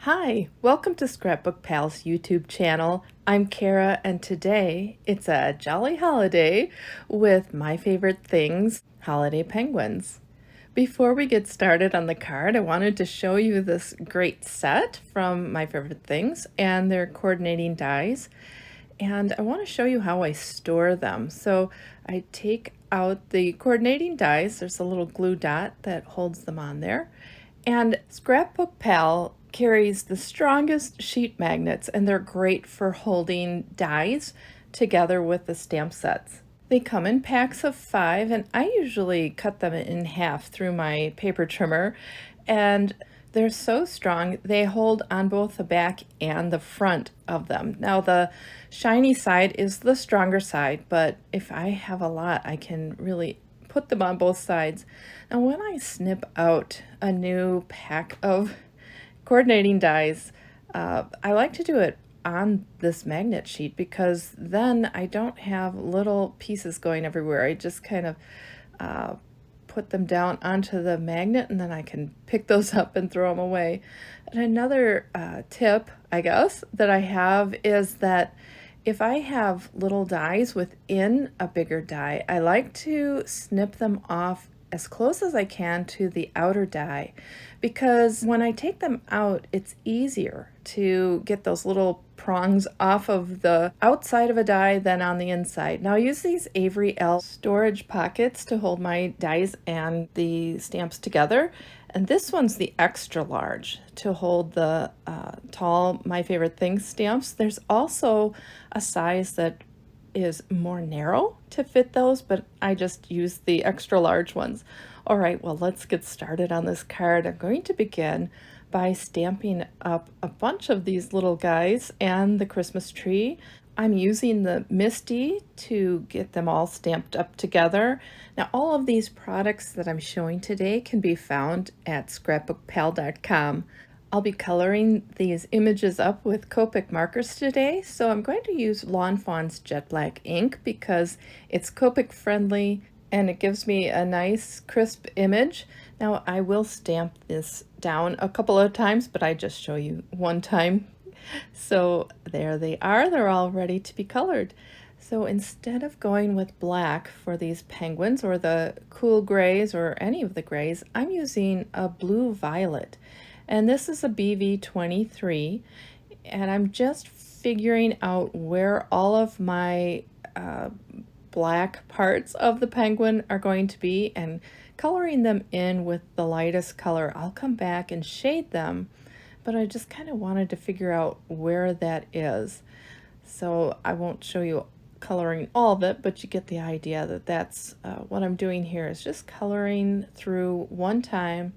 Hi, welcome to ScrapbookPal's YouTube channel. I'm Kara, and today it's a jolly holiday with my favorite things, holiday penguins. Before we get started on the card, I wanted to show you this great set from my favorite things and their coordinating dies. And I want to show you how I store them. So I take out the coordinating dies. There's a little glue dot that holds them on there. And ScrapbookPal carries the strongest sheet magnets, and they're great for holding dies together with the stamp sets. They come in packs of 5, and I usually cut them in half through my paper trimmer, and they're so strong they hold on both the back and the front of them. Now the shiny side is the stronger side, but if I have a lot, I can really put them on both sides. Now when I snip out a new pack of coordinating dies, I like to do it on this magnet sheet because then I don't have little pieces going everywhere. I just kind of put them down onto the magnet, and then I can pick those up and throw them away. And another tip, I guess, that I have is that if I have little dies within a bigger die, I like to snip them off as close as I can to the outer die, because when I take them out, it's easier to get those little prongs off of the outside of a die than on the inside. Now I use these Avery Elle storage pockets to hold my dies and the stamps together, and this one's the extra large to hold the tall My Favorite Things stamps. There's also a size that is more narrow to fit those, but I just use the extra large ones. All right, well, let's get started on this card. I'm going to begin by stamping up a bunch of these little guys and the Christmas tree. I'm using the MISTI to get them all stamped up together. Now, all of these products that I'm showing today can be found at ScrapbookPal.com. I'll be coloring these images up with Copic markers today, so I'm going to use Lawn Fawn's Jet Black ink because it's Copic friendly and it gives me a nice crisp image. Now I will stamp this down a couple of times, but I just show you one time. So there they are, they're all ready to be colored. So instead of going with black for these penguins or the cool grays or any of the grays, I'm using a blue violet. And this is a BV23, and I'm just figuring out where all of my black parts of the penguin are going to be and coloring them in with the lightest color. I'll come back and shade them, but I just kind of wanted to figure out where that is. So I won't show you coloring all of it, but you get the idea that that's what I'm doing here is just coloring through one time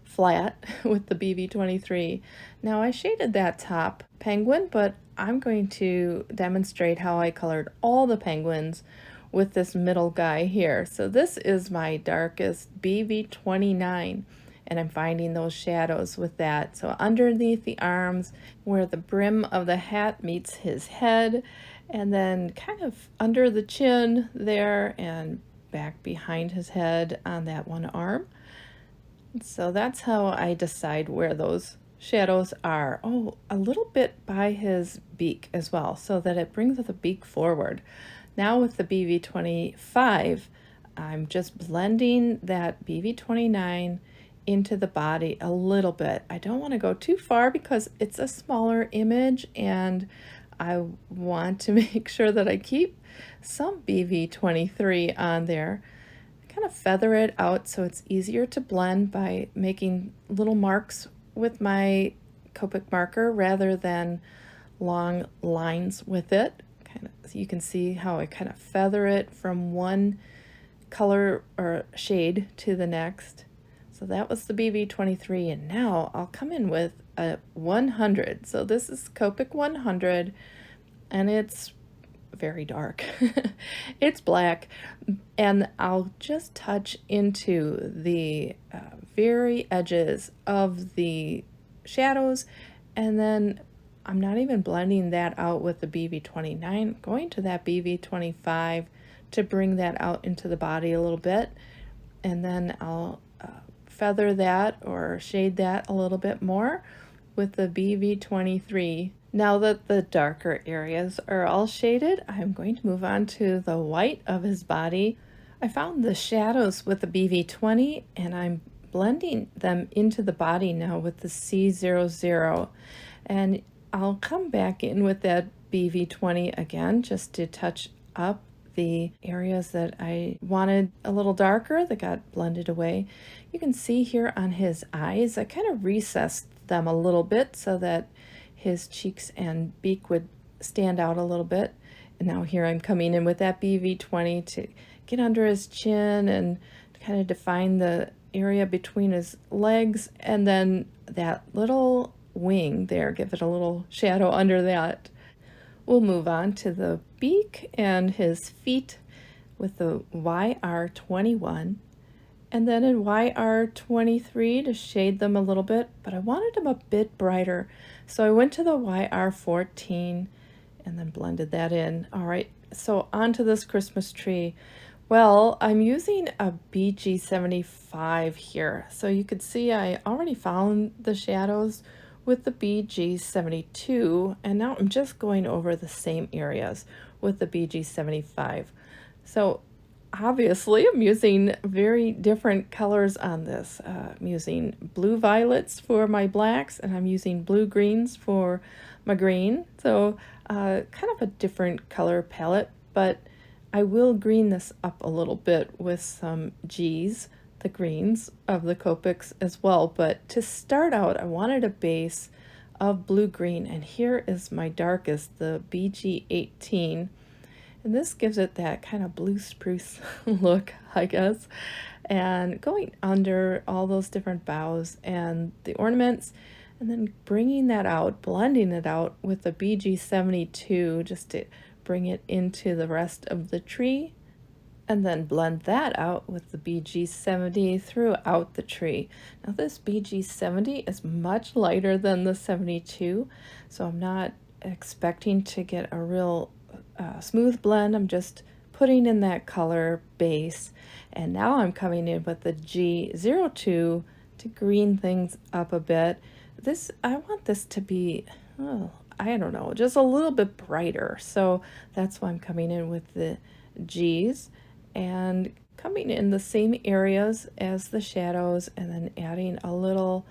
flat with the BV23. Now I shaded that top penguin, but I'm going to demonstrate how I colored all the penguins with this middle guy here. So this is my darkest BV29, and I'm finding those shadows with that. So underneath the arms, where the brim of the hat meets his head, and then kind of under the chin there and back behind his head on that one arm. So that's how I decide where those shadows are. Oh, a little bit by his beak as well, so that it brings the beak forward. Now with the BV25, I'm just blending that BV29 into the body a little bit. I don't want to go too far because it's a smaller image, and I want to make sure that I keep some BV23 on there. Kind of feather it out so it's easier to blend by making little marks with my Copic marker rather than long lines with it. Kind of, so you can see how I kind of feather it from one color or shade to the next. So that was the BV23, and now I'll come in with a 100. So this is Copic 100, and it's very dark. It's black, and I'll just touch into the very edges of the shadows, and then I'm not even blending that out with the BV29. I'm going to that BV25 to bring that out into the body a little bit, and then I'll feather that or shade that a little bit more with the BV23. Now that the darker areas are all shaded, I'm going to move on to the white of his body. I found the shadows with the BV20 and I'm blending them into the body now with the C00. And I'll come back in with that BV20 again just to touch up the areas that I wanted a little darker that got blended away. You can see here on his eyes, I kind of recessed them a little bit so that his cheeks and beak would stand out a little bit. And now here I'm coming in with that BV20 to get under his chin and kind of define the area between his legs, and then that little wing there, give it a little shadow under that. We'll move on to the beak and his feet with the YR21, and then in YR23 to shade them a little bit, but I wanted them a bit brighter, so I went to the YR14 and then blended that in. All right, so onto this Christmas tree. Well, I'm using a BG75 here, so you could see I already found the shadows with the BG72, and now I'm just going over the same areas with the BG75. So obviously I'm using very different colors on this. I'm using blue violets for my blacks, and I'm using blue greens for my green. So kind of a different color palette, but I will green this up a little bit with some G's, the greens of the Copics as well. But to start out, I wanted a base of blue-green, and here is my darkest, the BG18. And this gives it that kind of blue spruce look, I guess. And going under all those different boughs and the ornaments, and then bringing that out, blending it out with the BG72 just to bring it into the rest of the tree, and then blend that out with the BG70 throughout the tree. Now this BG70 is much lighter than the 72, so I'm not expecting to get a real smooth blend. I'm just putting in that color base, and now I'm coming in with the G02 to green things up a bit. I want this to be, I don't know, just a little bit brighter. So that's why I'm coming in with the G's and coming in the same areas as the shadows, and then adding a little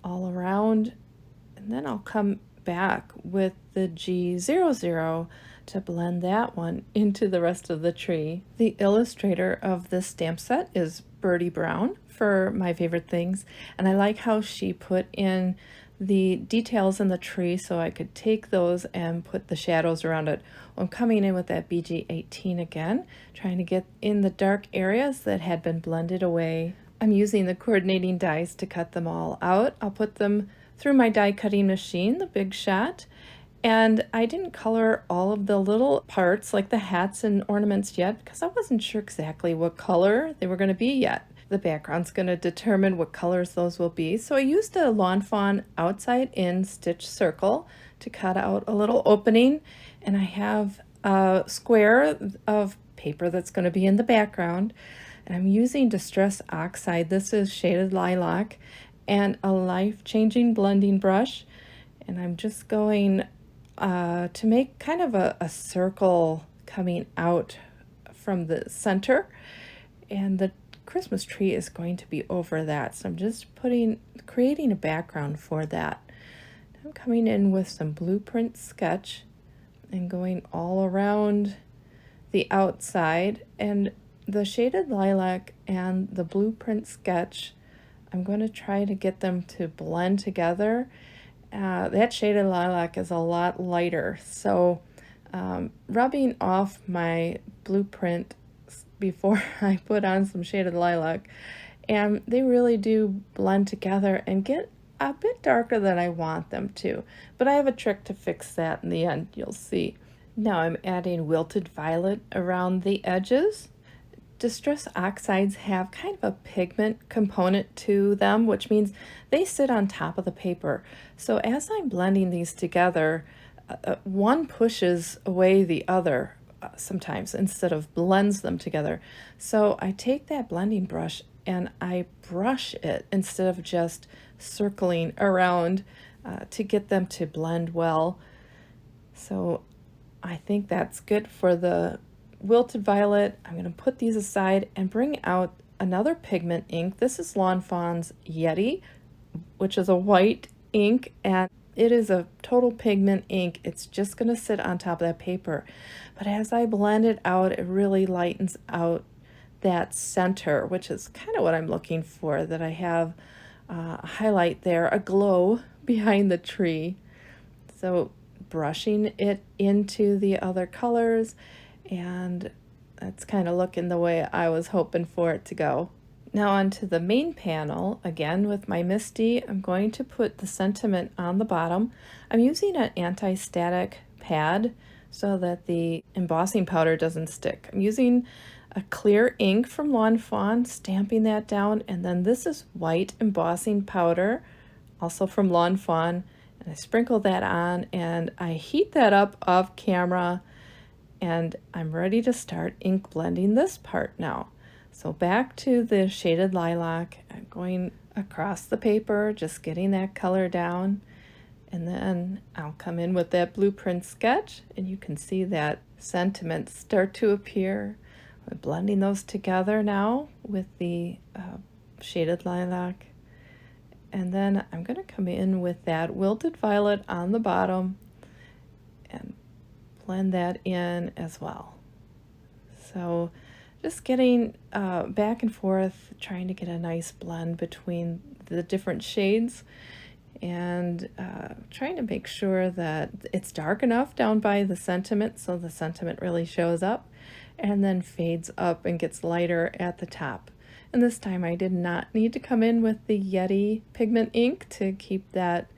all around. And then I'll come back with the G00 to blend that one into the rest of the tree. The illustrator of this stamp set is Birdie Brown for My Favorite Things, and I like how she put in the details in the tree so I could take those and put the shadows around it. I'm coming in with that BG18 again, trying to get in the dark areas that had been blended away. I'm using the coordinating dies to cut them all out. I'll put them through my die cutting machine, the Big Shot, and I didn't color all of the little parts like the hats and ornaments yet because I wasn't sure exactly what color they were going to be yet. The background's going to determine what colors those will be. So I used a Lawn Fawn outside in stitch circle to cut out a little opening, and I have a square of paper that's going to be in the background, and I'm using Distress Oxide. This is Shaded Lilac, and a life-changing blending brush, and I'm just going to make kind of a circle coming out from the center, and the Christmas tree is going to be over that, so I'm just creating a background for that. I'm coming in with some blueprint sketch and going all around the outside, and the Shaded Lilac and the blueprint sketch, I'm going to try to get them to blend together. That Shaded Lilac is a lot lighter, so rubbing off my blueprint before I put on some Shaded Lilac, and they really do blend together and get a bit darker than I want them to, but I have a trick to fix that in the end, you'll see. Now I'm adding Wilted Violet around the edges. Distress Oxides have kind of a pigment component to them, which means they sit on top of the paper. So as I'm blending these together, one pushes away the other sometimes instead of blends them together. So I take that blending brush and I brush it instead of just circling around to get them to blend well. So I think that's good for the wilted violet. I'm going to put these aside and bring out another pigment ink. This is Lawn Fawn's Yeti, which is a white ink, and it is a total pigment ink. It's just going to sit on top of that paper. But as I blend it out, it really lightens out that center, which is kind of what I'm looking for, that I have a highlight there, a glow behind the tree. So brushing it into the other colors, and that's kind of looking the way I was hoping for it to go. Now onto the main panel, again with my MISTI, I'm going to put the sentiment on the bottom. I'm using an anti-static pad so that the embossing powder doesn't stick. I'm using a clear ink from Lawn Fawn, stamping that down, and then this is white embossing powder, also from Lawn Fawn, and I sprinkle that on and I heat that up off camera, and I'm ready to start ink blending this part now. So back to the shaded lilac, I'm going across the paper, just getting that color down, and then I'll come in with that blueprint sketch, and you can see that sentiment start to appear. I'm blending those together now with the shaded lilac, and then I'm going to come in with that wilted violet on the bottom and blend that in as well. So just getting back and forth, trying to get a nice blend between the different shades, and trying to make sure that it's dark enough down by the sentiment so the sentiment really shows up, and then fades up and gets lighter at the top. And this time I did not need to come in with the Yeti pigment ink to keep that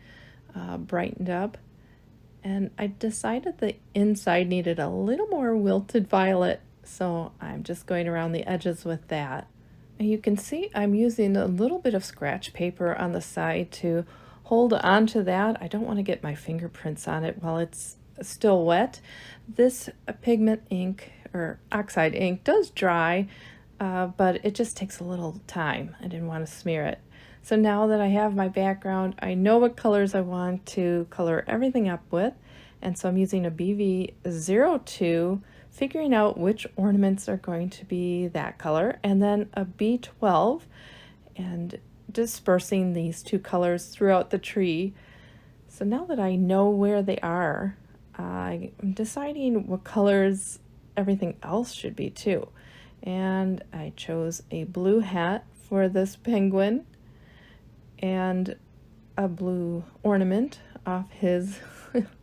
brightened up. And I decided the inside needed a little more wilted violet, so I'm just going around the edges with that. And you can see I'm using a little bit of scratch paper on the side to hold on to that. I don't want to get my fingerprints on it while it's still wet. This pigment ink or oxide ink does dry, but it just takes a little time. I didn't want to smear it. So now that I have my background, I know what colors I want to color everything up with, and so I'm using a BV02, figuring out which ornaments are going to be that color, and then a B12, and dispersing these two colors throughout the tree. So now that I know where they are, I'm deciding what colors everything else should be too. And I chose a blue hat for this penguin, and a blue ornament off his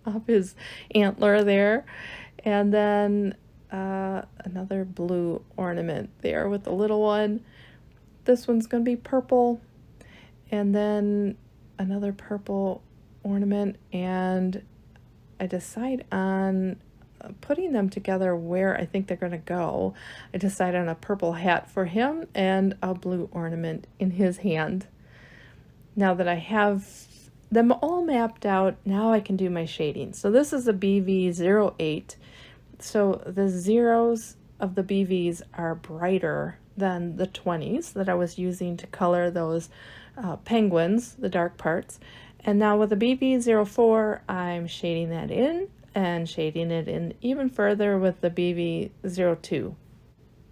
off his antler there, and then another blue ornament there with the little one. This one's going to be purple, and then another purple ornament, and I decide on putting them together where I think they're going to go. I decide on a purple hat for him and a blue ornament in his hand. Now that I have them all mapped out, now I can do my shading. So this is a BV08. So the zeros of the BVs are brighter than the 20s that I was using to color those penguins, the dark parts. And now with the BV04, I'm shading that in and shading it in even further with the BV02.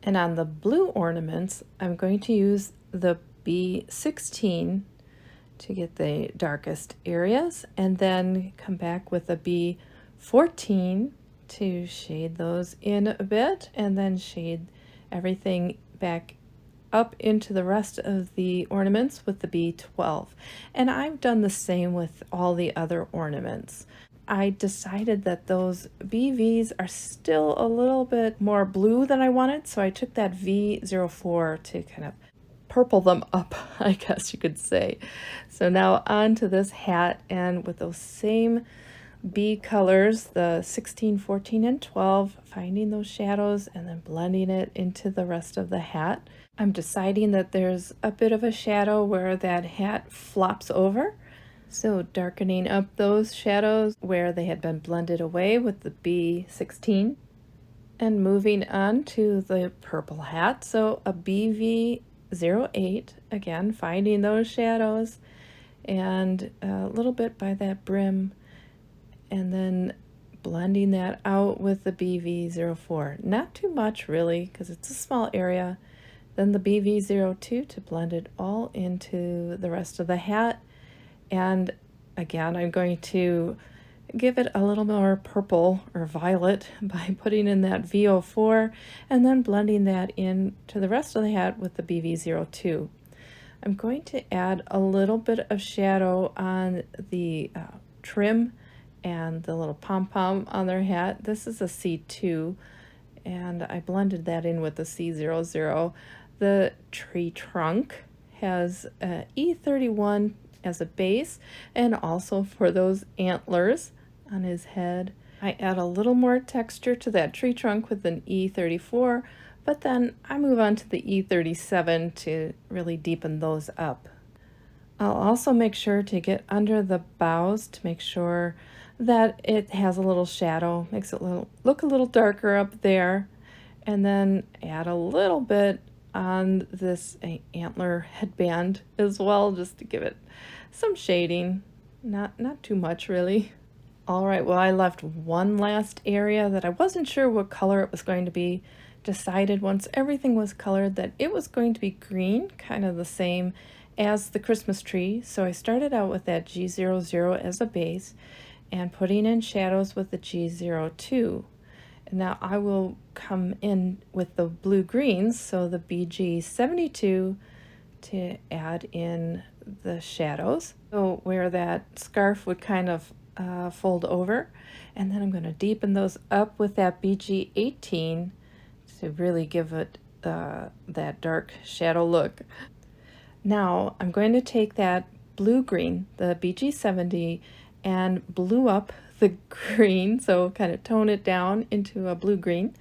And on the blue ornaments, I'm going to use the B16 to get the darkest areas, and then come back with a B14 to shade those in a bit, and then shade everything back up into the rest of the ornaments with the B12. And I've done the same with all the other ornaments. I decided that those BVs are still a little bit more blue than I wanted, so I took that V04 to kind of purple them up, I guess you could say. So now on to this hat, and with those same B colors, the 16, 14, and 12, finding those shadows and then blending it into the rest of the hat. I'm deciding that there's a bit of a shadow where that hat flops over, so darkening up those shadows where they had been blended away with the B16, and moving on to the purple hat. So a BV08, again finding those shadows and a little bit by that brim, and then blending that out with the BV04. Not too much really, because it's a small area. Then the BV02 to blend it all into the rest of the hat. And again, I'm going to give it a little more purple or violet by putting in that V04 and then blending that into the rest of the hat with the BV02. I'm going to add a little bit of shadow on the trim and the little pom-pom on their hat. This is a C2, and I blended that in with the C00. The tree trunk has E31 as a base, and also for those antlers on his head. I add a little more texture to that tree trunk with an E34, but then I move on to the E37 to really deepen those up. I'll also make sure to get under the boughs to make sure that it has a little shadow, makes it look a little darker up there, and then add a little bit on this antler headband as well, just to give it some shading, not too much really. All right, well, I left one last area that I wasn't sure what color it was going to be. Decided once everything was colored that it was going to be green, kind of the same as the Christmas tree. So I started out with that G00 as a base and putting in shadows with the G02. And now I will come in with the blue greens, so the BG72, to add in the shadows. So where that scarf would kind of fold over, and then I'm going to deepen those up with that BG18 to really give it that dark shadow look. Now I'm going to take that blue-green, the BG70, and blue up the green, so kind of tone it down into a blue-green.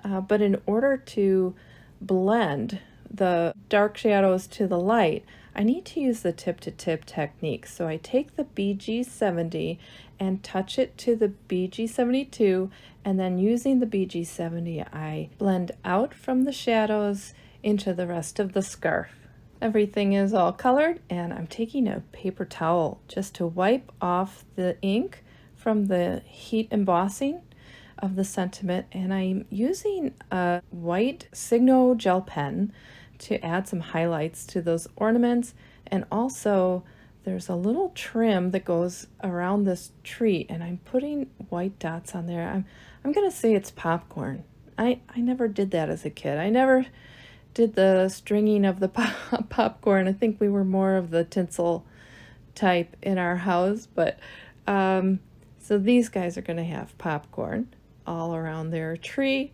But in order to blend the dark shadows to the light, I need to use the tip-to-tip technique. So I take the BG70 and touch it to the BG72, and then using the BG70, I blend out from the shadows into the rest of the scarf. Everything is all colored, and I'm taking a paper towel just to wipe off the ink from the heat embossing of the sentiment, and I'm using a white Signo gel pen to add some highlights to those ornaments. And also there's a little trim that goes around this tree, and I'm putting white dots on there. I'm gonna say it's popcorn. I never did that as a kid. I never did the stringing of the popcorn. I think we were more of the tinsel type in our house, but so these guys are gonna have popcorn all around their tree.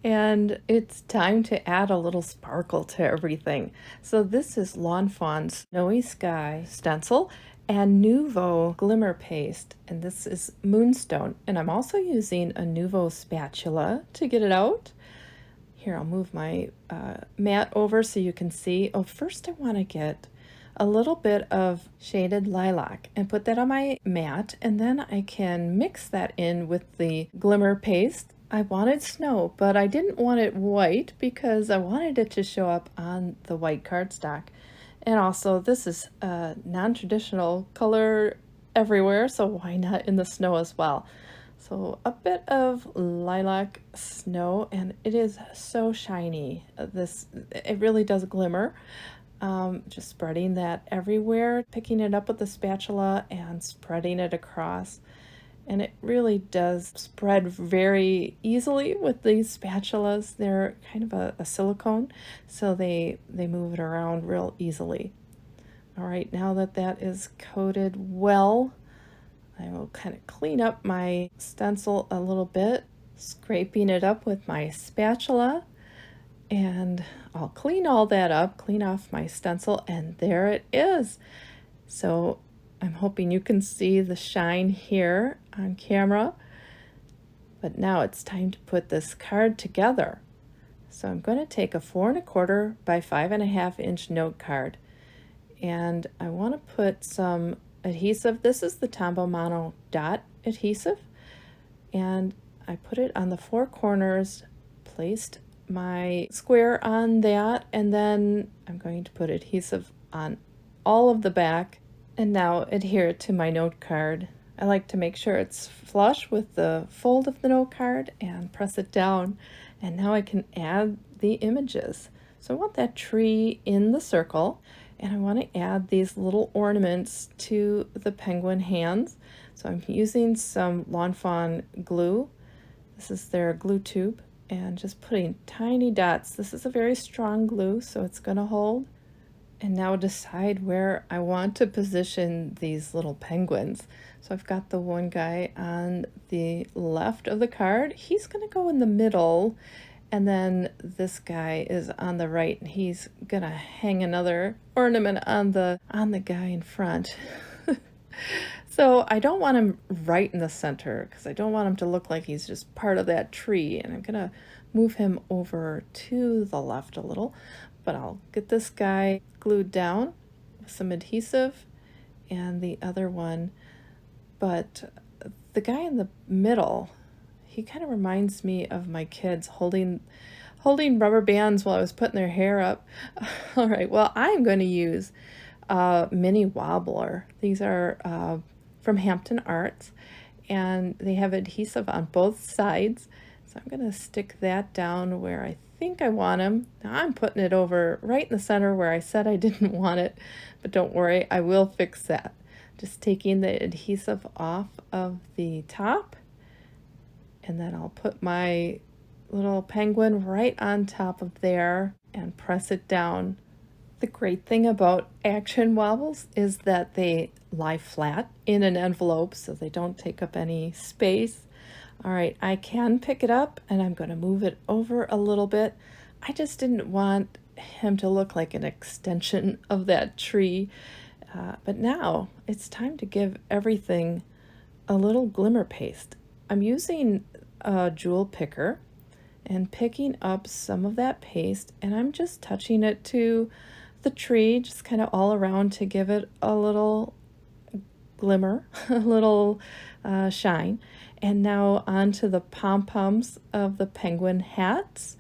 And it's time to add a little sparkle to everything. So this is Lawn Fawn's Snowy Sky stencil and Nuvo Glimmer paste. And this is Moonstone. And I'm also using a Nuvo spatula to get it out. Here, I'll move my mat over so you can see. Oh, first I want to get a little bit of shaded lilac and put that on my mat. And then I can mix that in with the Glimmer paste. I wanted snow, but I didn't want it white because I wanted it to show up on the white cardstock. And also, this is a non-traditional color everywhere, so why not in the snow as well? So a bit of lilac snow, and it is so shiny. It really does glimmer. Just spreading that everywhere, picking it up with the spatula and spreading it across. And it really does spread very easily with these spatulas. They're kind of a silicone, so they move it around real easily. All right, now that that is coated well, I will kind of clean up my stencil a little bit, scraping it up with my spatula, and I'll clean all that up, clean off my stencil, and there it is. So I'm hoping you can see the shine here on camera, but now it's time to put this card together. So I'm going to take a 4 1/4 by 5 1/2 inch note card, and I want to put some adhesive. This is the Tombow Mono dot adhesive, and I put it on the 4 corners, placed my square on that, and then I'm going to put adhesive on all of the back And now adhere to my note card. I like to make sure it's flush with the fold of the note card and press it down. And now I can add the images. So I want that tree in the circle, and I want to add these little ornaments to the penguin hands. So I'm using some Lawn Fawn glue. This is their glue tube, and just putting tiny dots. This is a very strong glue, so it's going to hold. And now decide where I want to position these little penguins. So I've got the one guy on the left of the card. He's going to go in the middle, and then this guy is on the right, and he's going to hang another ornament on the guy in front. So I don't want him right in the center because I don't want him to look like he's just part of that tree, and I'm going to move him over to the left a little. But I'll get this guy glued down with some adhesive and the other one. But the guy in the middle, he kind of reminds me of my kids holding rubber bands while I was putting their hair up. All right, well, I'm going to use a mini Wobbler. These are from Hampton Arts, and they have adhesive on both sides. So I'm going to stick that down where I think I want him. Now I'm putting it over right in the center where I said I didn't want it, but don't worry, I will fix that. Just taking the adhesive off of the top, and then I'll put my little penguin right on top of there and press it down. The great thing about action wobbles is that they lie flat in an envelope, so they don't take up any space. All right, I can pick it up, and I'm going to move it over a little bit. I just didn't want him to look like an extension of that tree. But now it's time to give everything a little glimmer paste. I'm using a jewel picker and picking up some of that paste, and I'm just touching it to the tree, just kind of all around to give it a little glimmer, a little shine. And now onto the pom-poms of the penguin hats,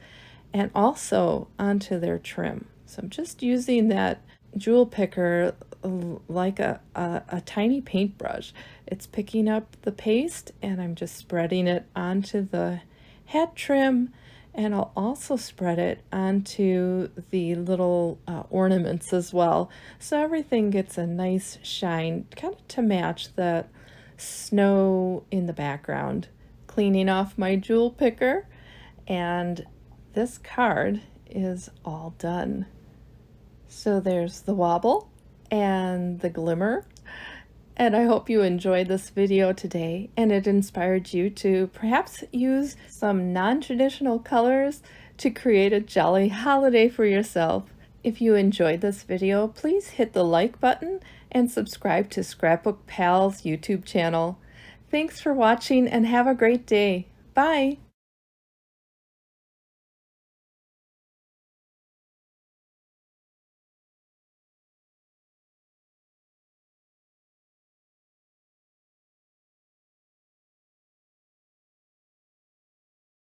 and also onto their trim. So I'm just using that jewel picker like a tiny paintbrush. It's picking up the paste, and I'm just spreading it onto the hat trim, and I'll also spread it onto the little ornaments as well. So everything gets a nice shine, kind of to match the snow in the background. Cleaning off my jewel picker, and this card is all done. So there's the Wobble and the Glimmer, and I hope you enjoyed this video today and it inspired you to perhaps use some non-traditional colors to create a jolly holiday for yourself. If you enjoyed this video, please hit the like button and subscribe to ScrapbookPal's YouTube channel. Thanks for watching and have a great day. Bye!